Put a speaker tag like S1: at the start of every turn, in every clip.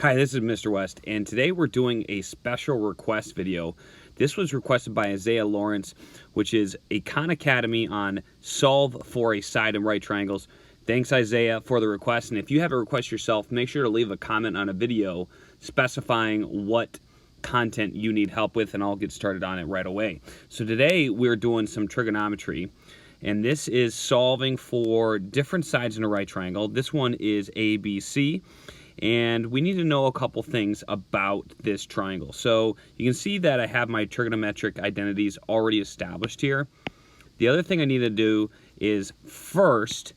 S1: Hi, this is Mr. West, and today we're doing a special request video. This was requested by Isaiah Lawrence, which is a Khan Academy on solve for a side and right triangles. Thanks, Isaiah, for the request, and if you have a request yourself, make sure to leave a comment on a video specifying what content you need help with, and I'll get started on it right away. So today we're doing some trigonometry, and this is solving for different sides in a right triangle. This one is ABC. And we need to know a couple things about this triangle. So you can see that I have my trigonometric identities already established here. The other thing I need to do is first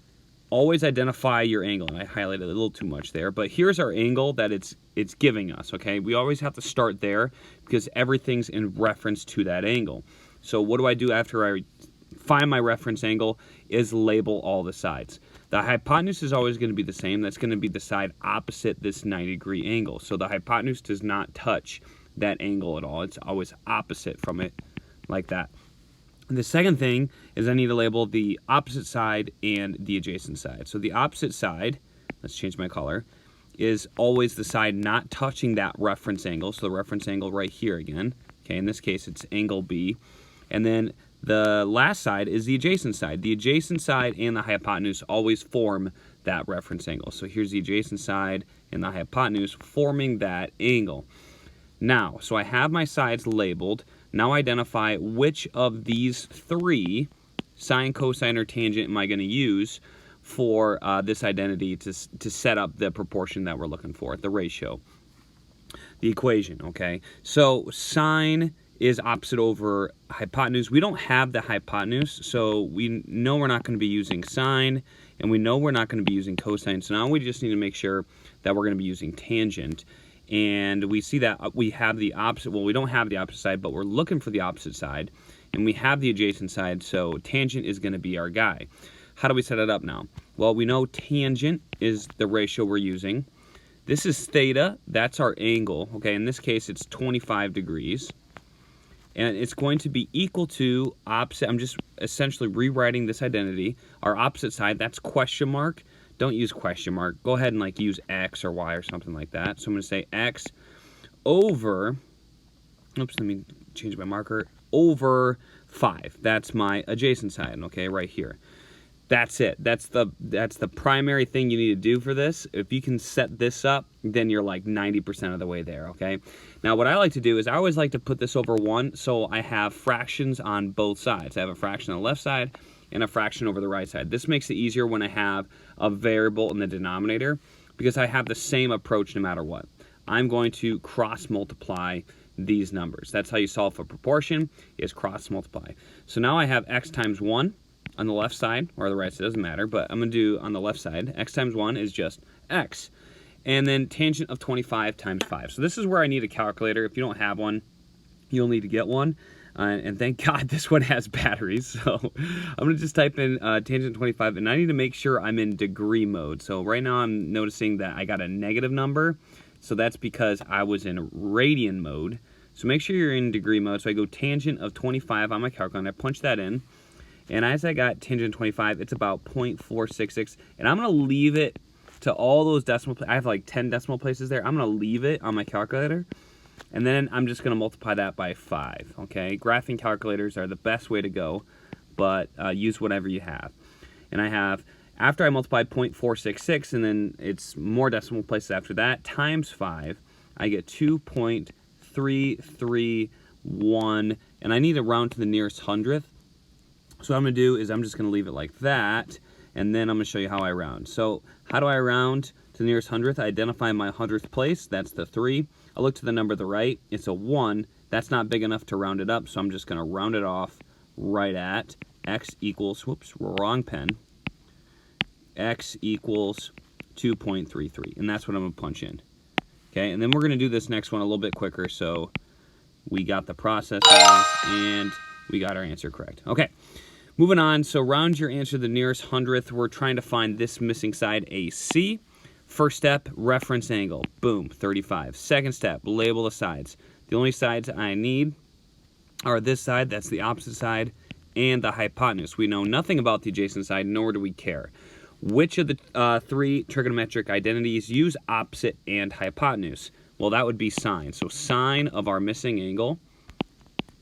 S1: always identify your angle. And I highlighted a little too much there, but here's our angle that it's giving us, okay? We always have to start there because everything's in reference to that angle. So what do I do after I find my reference angle is label all the sides. The hypotenuse is always going to be the same. That's going to be the side opposite this 90-degree angle. So the hypotenuse does not touch that angle at all. It's always opposite from it, like that. And the second thing is I need to label the opposite side and the adjacent side. So the opposite side, let's change my color, is always the side not touching that reference angle. So the reference angle right here again. Okay, in this case it's angle B. And then the last side is the adjacent side. The adjacent side and the hypotenuse always form that reference angle. So here's the adjacent side and the hypotenuse forming that angle. Now, so I have my sides labeled. Now identify which of these three, sine, cosine, or tangent, am I going to use for this identity to set up the proportion that we're looking for, the ratio, the equation, okay? So sine is opposite over hypotenuse. We don't have the hypotenuse, so we know we're not going to be using sine, and we know we're not going to be using cosine. So now we just need to make sure that we're going to be using tangent. And we see that we have the opposite. Well, we don't have the opposite side, but we're looking for the opposite side, and we have the adjacent side, so tangent is going to be our guy. How do we set it up now? Well, we know tangent is the ratio we're using. This is theta. That's our angle. Okay, in this case, it's 25 degrees. And it's going to be equal to opposite. I'm just essentially rewriting this identity. Our opposite side, that's question mark. Don't use question mark. Go ahead and like use X or Y or something like that. So I'm going to say X over, oops, let me change my marker, over 5. That's my adjacent side, okay, right here. That's it. That's the primary thing you need to do for this. If you can set this up, then you're like 90% of the way there, okay? Now, what I like to do is I always like to put this over 1, so I have fractions on both sides. I have a fraction on the left side and a fraction over the right side. This makes it easier when I have a variable in the denominator because I have the same approach no matter what. I'm going to cross multiply these numbers. That's how you solve for proportion, is cross multiply. So now I have x times 1 on the left side, or the right side, doesn't matter, but I'm going to do on the left side, x times 1 is just x. And then tangent of 25 times 5. So this is where I need a calculator. If you don't have one, you'll need to get one. And thank God this one has batteries. So I'm going to just type in tangent 25, and I need to make sure I'm in degree mode. So right now I'm noticing that I got a negative number. So that's because I was in radian mode. So make sure you're in degree mode. So I go tangent of 25 on my calculator, I punch that in. And as I got tangent 25, it's about 0.466. And I'm going to leave it to all those decimal places. I have like 10 decimal places there. I'm going to leave it on my calculator. And then I'm just going to multiply that by 5. Okay? Graphing calculators are the best way to go. But use whatever you have. And I have, after I multiply 0.466, and then it's more decimal places after that, times 5, I get 2.331. And I need to round to the nearest hundredth. So what I'm going to do is I'm just going to leave it like that, and then I'm going to show you how I round. So how do I round to the nearest hundredth? I identify my hundredth place, that's the 3. I look to the number to the right, it's a 1. That's not big enough to round it up, so I'm just going to round it off right at x equals, whoops, wrong pen, x equals 2.33, and that's what I'm going to punch in. Okay, and then we're going to do this next one a little bit quicker, so we got the process now, and we got our answer correct. Okay. Moving on, so round your answer to the nearest hundredth. We're trying to find this missing side, AC. First step, reference angle. Boom, 35. Second step, label the sides. The only sides I need are this side, that's the opposite side, and the hypotenuse. We know nothing about the adjacent side, nor do we care. Which of the three trigonometric identities use opposite and hypotenuse? Well, that would be sine. So sine of our missing angle,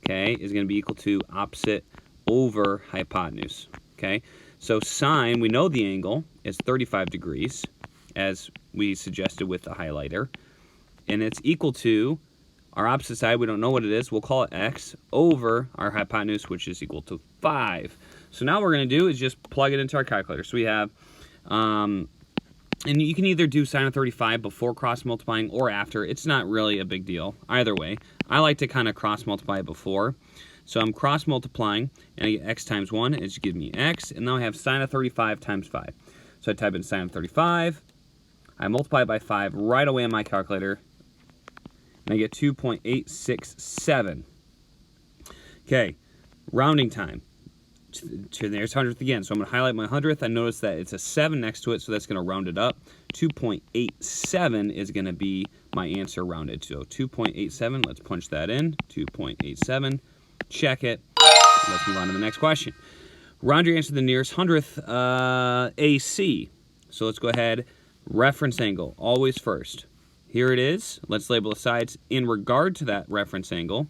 S1: okay, is going to be equal to opposite over hypotenuse, okay? So sine, we know the angle is 35 degrees, as we suggested with the highlighter, and it's equal to our opposite side. We don't know what it is. We'll call it x over our hypotenuse, which is equal to 5. So now what we're going to do is just plug it into our calculator. So we have, and you can either do sine of 35 before cross multiplying or after. It's not really a big deal either way. I like to kind of cross multiply before. So I'm cross multiplying, and I get x times 1, it should give me x, and now I have sine of 35 times 5. So I type in sine of 35, I multiply by 5 right away in my calculator, and I get 2.867. Okay, rounding time to the nearest hundredth again. So I'm going to highlight my hundredth. I notice that it's a 7 next to it, so that's going to round it up. 2.87 is going to be my answer rounded. So 2.87, let's punch that in. 2.87, check it. Let's move on to the next question. Round your answer to the nearest hundredth, AC. So let's go ahead. Reference angle, always first. Here it is. Let's label the sides in regard to that reference angle.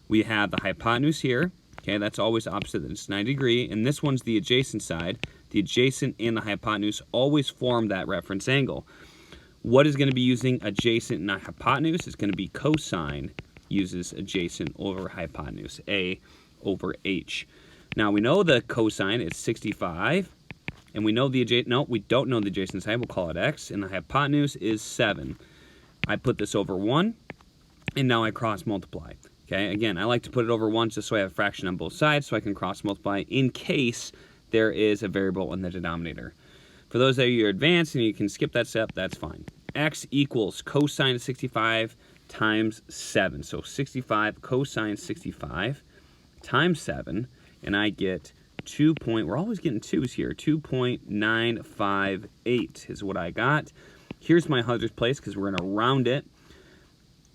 S1: We have the hypotenuse here. Okay, that's always opposite. It's 90 degrees. And this one's the adjacent side. The adjacent and the hypotenuse always form that reference angle. What is going to be using adjacent and not hypotenuse? It's going to be cosine uses adjacent over hypotenuse. A over H. Now we know the cosine is 65. And we know the adjacent, no, we don't know the adjacent side. We'll call it x. And the hypotenuse is 7. I put this over 1. And now I cross multiply. Okay, again, I like to put it over 1 just so I have a fraction on both sides so I can cross multiply in case there is a variable in the denominator. For those of you who are advanced and you can skip that step, that's fine. X equals cosine of 65 times 7. So 65 cosine 65 times 7, and I get we're always getting 2's here, 2.958 is what I got. Here's my hundredth place because we're going to round it.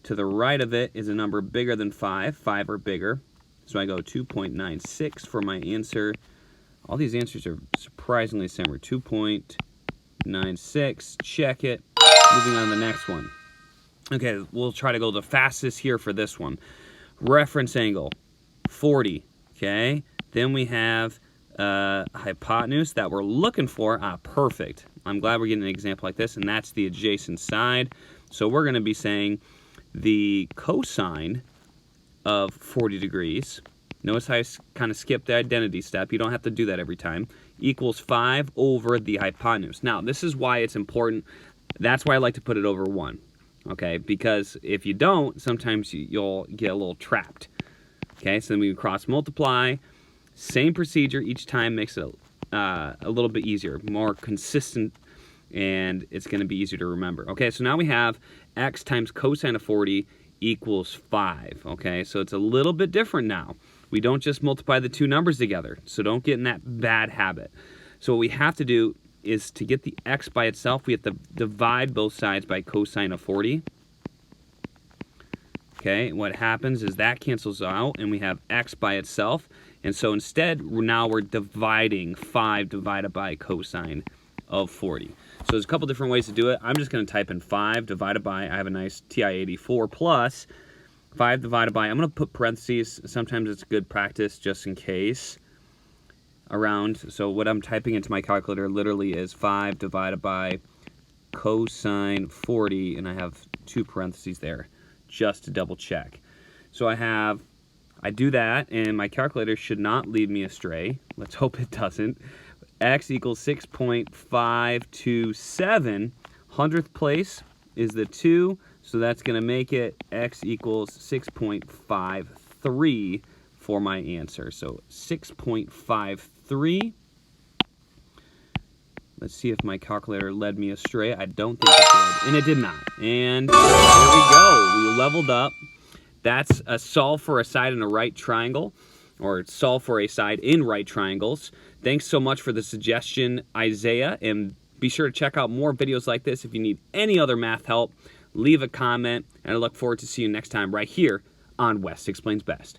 S1: To the right of it is a number bigger than 5, 5 or bigger. So I go 2.96 for my answer. All these answers are surprisingly similar. 2.96, check it. Moving on to the next one. Okay, we'll try to go the fastest here for this one. Reference angle, 40, okay? Then we have hypotenuse that we're looking for. Perfect. I'm glad we're getting an example like this, and that's the adjacent side. So we're going to be saying the cosine of 40 degrees, notice how I kind of skipped the identity step, you don't have to do that every time, equals 5 over the hypotenuse. Now, this is why it's important. That's why I like to put it over 1, okay? Because if you don't, sometimes you'll get a little trapped. Okay, so then we cross multiply. Same procedure each time, makes it a little bit easier, more consistent, and it's going to be easier to remember. Okay, so now we have x times cosine of 40 equals 5. Okay, so it's a little bit different now. We don't just multiply the two numbers together, so don't get in that bad habit. So what we have to do is to get the x by itself, we have to divide both sides by cosine of 40. Okay, what happens is that cancels out, and we have x by itself. And so instead, now we're dividing 5 divided by cosine of 40. So there's a couple different ways to do it. I'm just going to type in 5 divided by, I have a nice TI-84 plus 5 divided by, I'm going to put parentheses. Sometimes it's good practice just in case around. So what I'm typing into my calculator literally is 5 divided by cosine 40, and I have 2 parentheses there just to double check. So I do that, and my calculator should not lead me astray. Let's hope it doesn't. X equals 6.527. 100th place is the 2, so that's going to make it x equals 6.53 for my answer. So 6.53. Let's see if my calculator led me astray. I don't think it did, and it did not. And there we go. We leveled up. That's a solve for a side in a right triangle, or solve for a side in right triangles. Thanks so much for the suggestion, Isaiah, and be sure to check out more videos like this. If you need any other math help, leave a comment, and I look forward to seeing you next time right here on West Explains Best.